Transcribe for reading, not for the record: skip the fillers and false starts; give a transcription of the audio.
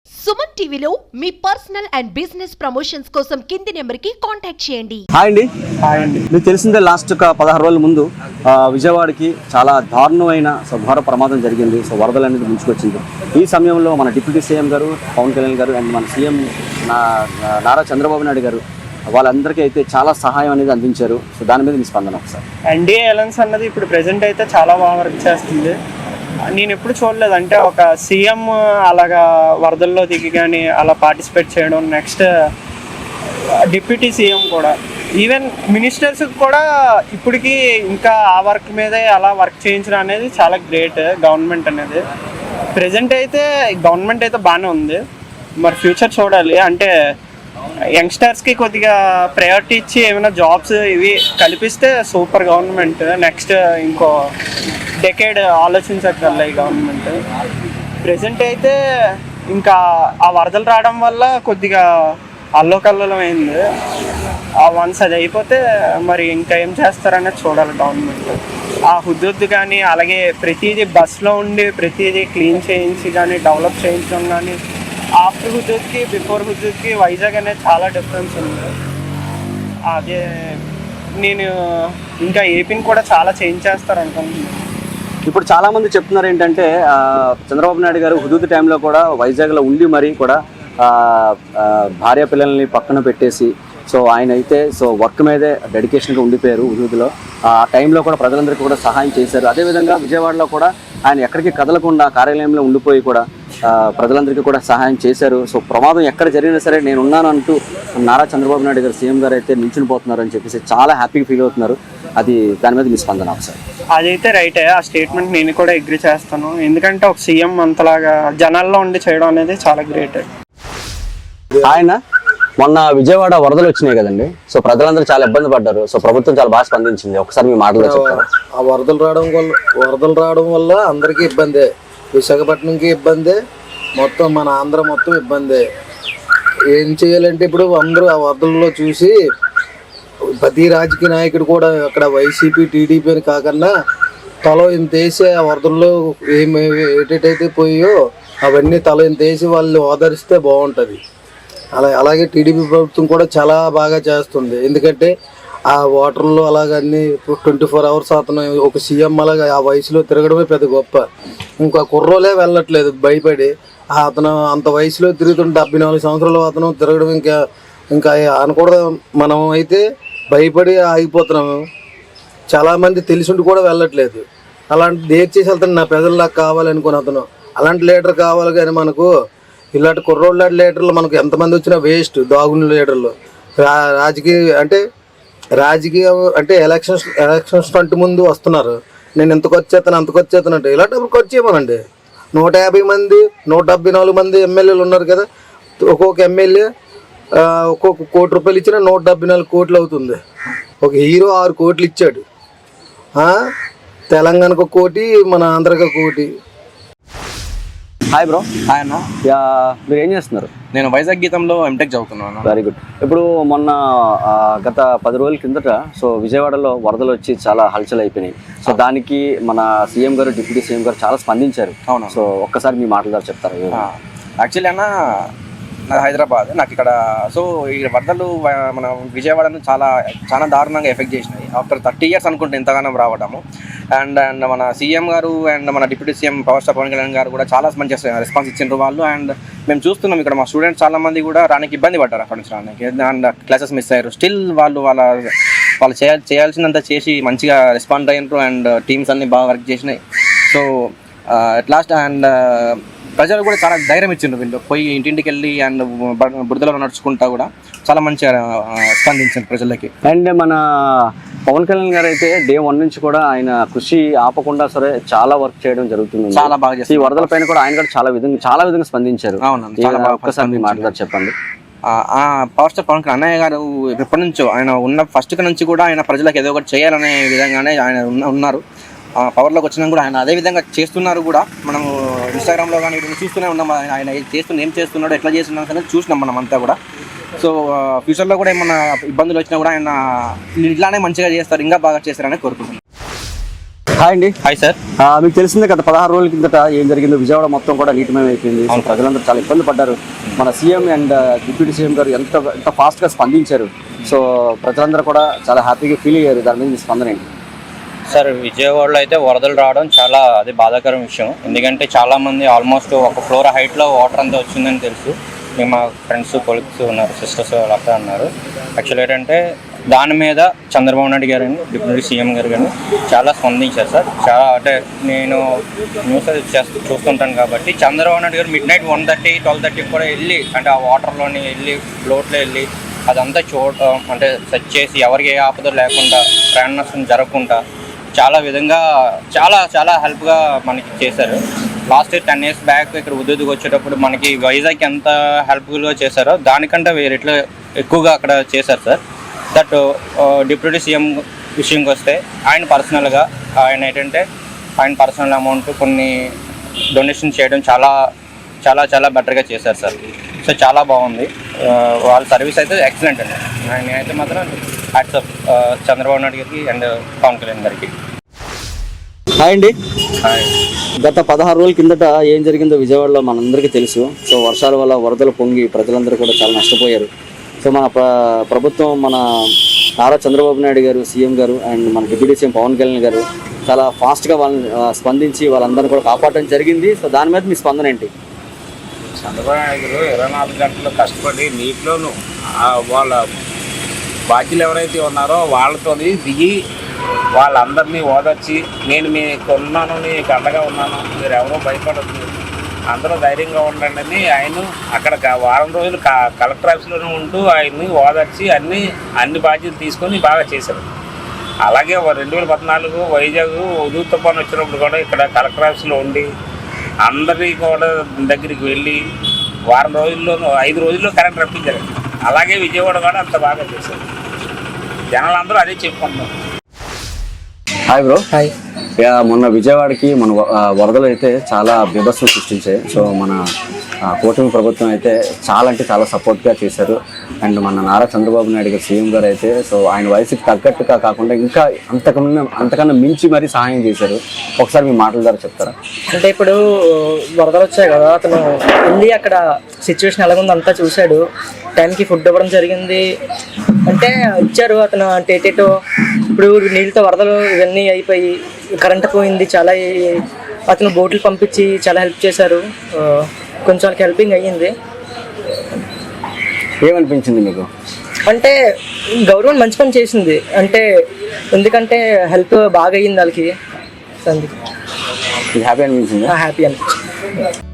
సుమన్ టీవీలో మీ personal and business promotions కోసం కింది నెంబర్కి కాంటాక్ట్ చేయండి. హాయ్ అండి. మీకు తెలిసిందే లాస్ట్ ఒక 16 రోజుల ముందు విజయవాడకి చాలా దారుణమైన ఘోర ప్రమాదం జరిగింది. వరదలు అనేది ముంచుకొచ్చింది. ఈ సమయంలో మన డిప్యూటీ సీఎం గారు పవన్ కళ్యాణ్ గారు అండ్ మన సీఎం నారా చంద్రబాబు నాయుడు గారు వాళ్ళందరికీ అయితే చాలా సహాయం అనేది అందించారు. దాని మీద మీ స్పందన ఒకసారి. ఎన్డీఏ అలయన్స్ అన్నది ఇప్పుడు ప్రెసెంట్ అయితే చాలా బాగా వర్క్ చేస్తుంది. నేను ఎప్పుడు చూడలేదు, అంటే ఒక సీఎం అలాగా వరదల్లో దిగి కానీ అలా పార్టిసిపేట్ చేయడం, నెక్స్ట్ డిప్యూటీ సీఎం కూడా, ఈవెన్ మినిస్టర్స్కి కూడా ఇప్పటికీ ఇంకా ఆ వర్క్ మీదే అలా వర్క్ చేయించడం అనేది చాలా గ్రేట్. గవర్నమెంట్ అనేది ప్రెసెంట్ అయితే గవర్నమెంట్ అయితే బాగానే ఉంది. మరి ఫ్యూచర్ చూడాలి. అంటే యంగ్స్టర్స్కి కొద్దిగా ప్రయారిటీ ఇచ్చి ఏమైనా జాబ్స్ ఇవి కల్పిస్తే సూపర్ గవర్నమెంట్. నెక్స్ట్ ఇంకో డెకేడ్ ఆలోచించగల ఈ గవర్నమెంట్. ప్రెసెంట్ అయితే ఇంకా ఆ వరదలు రావడం వల్ల కొద్దిగా అల్లోకల్లోలం అయింది. వన్స్ అది అయిపోతే మరి ఇంకా ఏం చేస్తారనేది చూడాలి గవర్నమెంట్. ఆ హుద్దుద్దు కానీ అలాగే ప్రతిదీ బస్లో ఉండి ప్రతిదీ క్లీన్ చేయించి కానీ డెవలప్ చేయించడం కానీ, ఆఫ్టర్ హుద్దుద్కి బిఫోర్ హుద్దుద్కి వైజాగ్ అనేది చాలా డిఫరెన్స్ ఉంది. అదే నేను ఇంకా ఏపీని కూడా చాలా చేంజ్ చేస్తారు అనుకుంటున్నాను. ఇప్పుడు చాలా మంది చెప్తున్నారు ఏంటంటే చంద్రబాబు నాయుడు గారు హుదూద్ టైంలో కూడా వైజాగ్లో ఉండి మరీ కూడా భార్య పిల్లల్ని పక్కన పెట్టేసి ఆయన అయితే వర్క్ మీదే డెడికేషన్గా ఉండిపోయారు. హుదూద్లో ఆ టైంలో కూడా ప్రజలందరికీ కూడా సహాయం చేశారు. అదేవిధంగా విజయవాడలో కూడా ఆయన ఎక్కడికి కదలకుండా కార్యాలయంలో ఉండిపోయి కూడా ప్రజలందరికీ కూడా సహాయం చేశారు. ప్రమాదం ఎక్కడ జరిగినా సరే నేను ఉన్నాను అంటూ నారా చంద్రబాబు నాయుడు గారు సీఎం గారు అయితే నిల్చుని పోతున్నారు అని చెప్పేసి చాలా హ్యాపీగా ఫీల్ అవుతున్నారు. అది దాని మీద మీ స్పందన ఒకసారి. అదైతే రైటే, ఆ స్టేట్మెంట్ నేను కూడా అగ్రీ చేస్తాను. ఎందుకంటే ఒక సీఎం అంతలాగా జనాల్లో ఉండి చేయడం అనేది చాలా గ్రేట్. ఆయన మొన్న విజయవాడ వరదలు వచ్చినాయి కదండి. ప్రజలందరూ చాలా ఇబ్బంది పడ్డారు. ప్రభుత్వం చాలా బాగా స్పందించింది. ఒకసారి మీ మాటలో చెప్తారు. ఆ వరదలు రావడం వల్ల అందరికీ ఇబ్బందే, విశాఖపట్నంకి ఇబ్బందే, మొత్తం మన ఆంధ్ర మొత్తం ఇబ్బందే. ఏం చేయాలంటే ఇప్పుడు అందరూ ఆ వరదల్లో చూసి ప్రతి రాజకీయ నాయకుడు కూడా అక్కడ వైసీపీ టీడీపీ అని కాకుండా తల ఇంత వేసి ఆ వరదల్లో ఏటైతే పోయో అవన్నీ తల ఇంత వేసి వాళ్ళు ఓదరిస్తే బాగుంటుంది. అలాగే టీడీపీ ప్రభుత్వం కూడా చాలా బాగా చేస్తుంది. ఎందుకంటే ఆ వాటర్లో అలాగన్నీ 24 hours అతను ఒక సీఎం అలాగా ఆ వయసులో తిరగడమే పెద్ద గొప్ప. ఇంకా కుర్రోలే వెళ్ళట్లేదు భయపడి. అతను అంత వయసులో తిరుగుతుంటే 74 సంవత్సరాలు అతను తిరగడం ఇంకా అనకూడదు. మనం అయితే భయపడి ఆగిపోతున్నాము. చాలామంది తెలిసిండి కూడా వెళ్ళట్లేదు. అలాంటి దయచేసి వెళ్తాను, నా ప్రజల్లాగా కావాలనుకుని అతను అలాంటి లీడర్ కావాలి. కానీ మనకు ఇలాంటి కుర్రోళ్ళ లీడర్లు మనకు ఎంతమంది వచ్చినా వేస్ట్. దాగుని లీడర్లు రాజకీయం అంటే ఎలక్షన్స్ ఫ్రంట్ ముందు వస్తున్నారు. నేను ఇంతకు వచ్చేస్తాను అంతకు వచ్చేస్తాను అంటే ఇలాంటప్పుడు ఖర్చు చేయమనండి. 150 మంది 174 మంది ఎమ్మెల్యేలు ఉన్నారు కదా. ఒక్కొక్క ఎమ్మెల్యే ఒక్కొక్క ₹1 కోటి ఇచ్చినా 174 కోట్లు అవుతుంది. ఒక హీరో 6 కోట్లు ఇచ్చాడు. తెలంగాణకు 1 కోటి, మన ఆంధ్రకి 1 కోటి. Hi bro. హాయ్ అన్న. మీరు ఏం చేస్తున్నారు? నేను వైజాగ్ గీతంలో ఎంటెక్ చదువుతున్నాను. Very good. ఇప్పుడు మొన్న గత 10 రోజుల కిందట విజయవాడలో వరదలు వచ్చి చాలా హల్చల్ అయిపోయినాయి. దానికి మన సీఎం గారు డిప్యూటీ సీఎం గారు చాలా స్పందించారు. అవును. ఒక్కసారి మీ మాటల ద్వారా చెప్తారు. యాక్చువల్లీ అన్న, నాకు హైదరాబాద్, నాకు ఇక్కడ ఈ వరదలు మన విజయవాడను చాలా దారుణంగా ఎఫెక్ట్ చేసినాయి. ఆఫ్టర్ 30 years అనుకుంటే ఎంతగానో రావడము. అండ్ మన సీఎం గారు అండ్ మన deputy CM power star Pawan Kalyan garu కూడా చాలా మంచి రెస్పాన్స్ ఇచ్చిండ్రు వాళ్ళు. అండ్ మేము చూస్తున్నాం ఇక్కడ మా స్టూడెంట్స్ చాలా మంది కూడా రానికి ఇబ్బంది పడ్డారు అక్కడ నుంచి రానికి. అండ్ క్లాసెస్ మిస్ అయ్యారు. స్టిల్ వాళ్ళు చేయాల్సినంత చేసి మంచిగా రెస్పాండ్ అయ్యారు. అండ్ టీమ్స్ అన్ని బాగా వర్క్ చేసినాయి. అట్ లాస్ట్ అండ్ ప్రజలు కూడా చాలా ధైర్యం ఇచ్చిండ్రు. వీళ్ళు పోయి ఇంటింటికి వెళ్ళి అండ్ బురదలో నడుచుకుంటా కూడా చాలా మంచిగా స్పందించారు ప్రజలకి. అండ్ మన పవన్ కళ్యాణ్ గారు అయితే డే 1 నుంచి కూడా ఆయన కృషి ఆపకుండా సరే చాలా వర్క్ చేయడం జరుగుతుంది. చాలా బాగా చేస్తారు. ఈ వరదల పైన కూడా ఆయన కూడా చాలా విధంగా స్పందించారు. ఒక్కసారి మీ మాటలు చెప్పండి. పవర్ స్టార్ పవన్ కళ్యాణ్ అన్నయ్య గారు ఎప్పటి నుంచో ఆయన ఉన్న ఫస్ట్ నుంచి కూడా ఆయన ప్రజలకు ఏదో ఒకటి చేయాలనే విధంగానే ఆయన ఉన్నారు. పవర్లోకి వచ్చినా కూడా ఆయన అదే విధంగా చేస్తున్నారు కూడా. మనము ఇన్స్టాగ్రామ్లో కానీ చూస్తూనే ఉన్నాం. ఆయన ఏం చేస్తున్నాడో ఎట్లా చేస్తున్నాం అనేది చూసినాం మనం అంతా కూడా. ఫ్యూచర్లో కూడా ఏమన్నా ఇబ్బందులు వచ్చినా కూడా ఆయన ఇట్లానే మంచిగా చేస్తారు, ఇంకా బాగా చేస్తారని కోరుకుంటున్నాను. హాయ్ అండి. Hi sir. మీకు తెలిసిందే గత 16 రోజుల కిందట ఏం జరిగిందో, విజయవాడ మొత్తం కూడా నీటిమయం అయిపోయింది. ప్రజలందరూ చాలా ఇబ్బంది పడ్డారు. మన సీఎం అండ్ డిప్యూటీ సీఎం గారు ఎంత ఫాస్ట్గా స్పందించారు. సో ప్రజలందరూ కూడా చాలా హ్యాపీగా ఫీల్ అయ్యారు. దాని మీద మీ స్పందన ఏంటి? సార్, విజయవాడలో అయితే వరదలు రావడం చాలా అది బాధాకరం విషయం. ఎందుకంటే చాలామంది ఆల్మోస్ట్ ఒక ఫ్లోర్ హైట్లో వాటర్ అంతా వచ్చిందని తెలుసు. మేము మా ఫ్రెండ్స్ కొలీగ్స్ ఉన్నారు, సిస్టర్స్ వాళ్ళంతా ఉన్నారు. యాక్చువల్ ఏంటంటే దాని మీద చంద్రబాబు నాయుడు గారు కానీ డిప్యూటీ సీఎం గారు కానీ చాలా స్పందించారు సార్. చాలా అంటే నేను న్యూస్ అది చూస్తుంటాను కాబట్టి చంద్రబాబు నాయుడు గారు మిడ్ నైట్ 1:30, 12:30 కూడా వెళ్ళి అంటే ఆ వాటర్లోని వెళ్ళి ఫ్లోట్లో వెళ్ళి అదంతా అంటే సెర్చ్ చేసి ఎవరికి ఏ ఆపద లేకుండా ప్రాణ నష్టం జరగకుండా చాలా విధంగా చాలా హెల్ప్గా మనకి చేశారు. లాస్ట్ 10 years బ్యాక్ ఇక్కడ ఉద్యోగికి వచ్చేటప్పుడు మనకి వైజాగ్ ఎంత హెల్ప్ఫుల్గా చేశారో దానికంటే వేరేట్లో ఎక్కువగా అక్కడ చేశారు సార్. దట్ డిప్యూటీ సీఎం విషయంకి వస్తే ఆయన పర్సనల్గా ఆయన పర్సనల్ అమౌంట్ కొన్ని డొనేషన్ చేయడం చాలా బెటర్గా చేశారు సార్. సో చాలా బాగుంది. వాళ్ళ సర్వీస్ అయితే ఎక్సలెంట్ అండి. నేనైతే మాత్రం హ్యాట్సాప్ చంద్రబాబు నాయుడు గారికి అండ్ పవన్ కళ్యాణ్ గారికి. హాయ్ అండి. గత 16 రోజుల కిందట ఏం జరిగిందో విజయవాడలో మనందరికీ తెలుసు. సో వర్షాల వల్ల వరదలు పొంగి ప్రజలందరూ కూడా చాలా నష్టపోయారు. సో మన ప్రభుత్వం, మన నారా చంద్రబాబు నాయుడు గారు సీఎం గారు అండ్ మన డిప్యూటీ సీఎం పవన్ కళ్యాణ్ గారు చాలా ఫాస్ట్గా వాళ్ళని స్పందించి వాళ్ళందరినీ కూడా కాపాడడం జరిగింది. సో దాని మీద మీ స్పందన ఏంటి? చంద్రబాబు నాయుడు గారు 24 గంటలు కష్టపడి నీటిలోనూ వాళ్ళ బాధ్యులు ఎవరైతే ఉన్నారో వాళ్ళతో దిగి వాళ్ళందరినీ ఓదర్చి నేను మీకు ఉన్నాను, మీకు అండగా ఉన్నాను, మీరు ఎవరో భయపడద్దు, అందరూ ధైర్యంగా ఉండండి అని ఆయన అక్కడ వారం రోజులు కలెక్టర్ ఆఫీస్లోనే ఉంటూ ఆయన్ని ఓదర్చి అన్ని బాధ్యతలు తీసుకొని బాగా చేశారు. అలాగే 2014 వైజాగ్ ఉదూ తుఫాను వచ్చినప్పుడు కూడా ఇక్కడ కలెక్టర్ ఆఫీస్లో ఉండి అందరికీ కూడా దగ్గరికి వెళ్ళి వారం రోజుల్లోనూ 5 రోజుల్లో కరెంట్ రప్పించారు. అలాగే విజయవాడ కూడా అంత బాగా చేశారు. జనాలందరూ అదే చెప్పుకుంటున్నారు. Hi bro. హాయ్. మొన్న విజయవాడకి మన వరదలు అయితే చాలా బీభత్సం సృష్టించాయి. సో మన కూటమి ప్రభుత్వం అయితే చాలా సపోర్ట్గా చేశారు. అండ్ మన నారా చంద్రబాబు నాయుడు గారు సీఎం గారు అయితే సో ఆయన వయసుకి తగ్గట్టుగా కాకుండా ఇంకా అంతకన్నా మించి మరీ సహాయం చేశారు. ఒకసారి మీ మాటల ద్వారా చెప్తారా? అంటే ఇప్పుడు వరదలు వచ్చాయి కదా, అతను వెళ్ళి అక్కడ సిచ్యువేషన్ ఎలాగుందో అంతా చూశాడు. టైంకి ఫుడ్ ఇవ్వడం జరిగింది, అంటే ఇచ్చారు. అతను అంటే ఏటేటో ఇప్పుడు నీళ్ళతో వరదలు ఇవన్నీ అయిపోయి కరెంట్ పోయింది, చాలా అతను బోట్లు పంపించి చాలా హెల్ప్ చేశారు. కొంచెం వాళ్ళకి హెల్పింగ్ అయ్యింది. ఏమనిపించింది మీకు? అంటే గవర్నమెంట్ మంచి పని చేసింది, అంటే ఎందుకంటే హెల్ప్ బాగా అయ్యింది వాళ్ళకి. అందుకు హ్యాపీ అనిపించింది. హ్యాపీ అనిపించింది.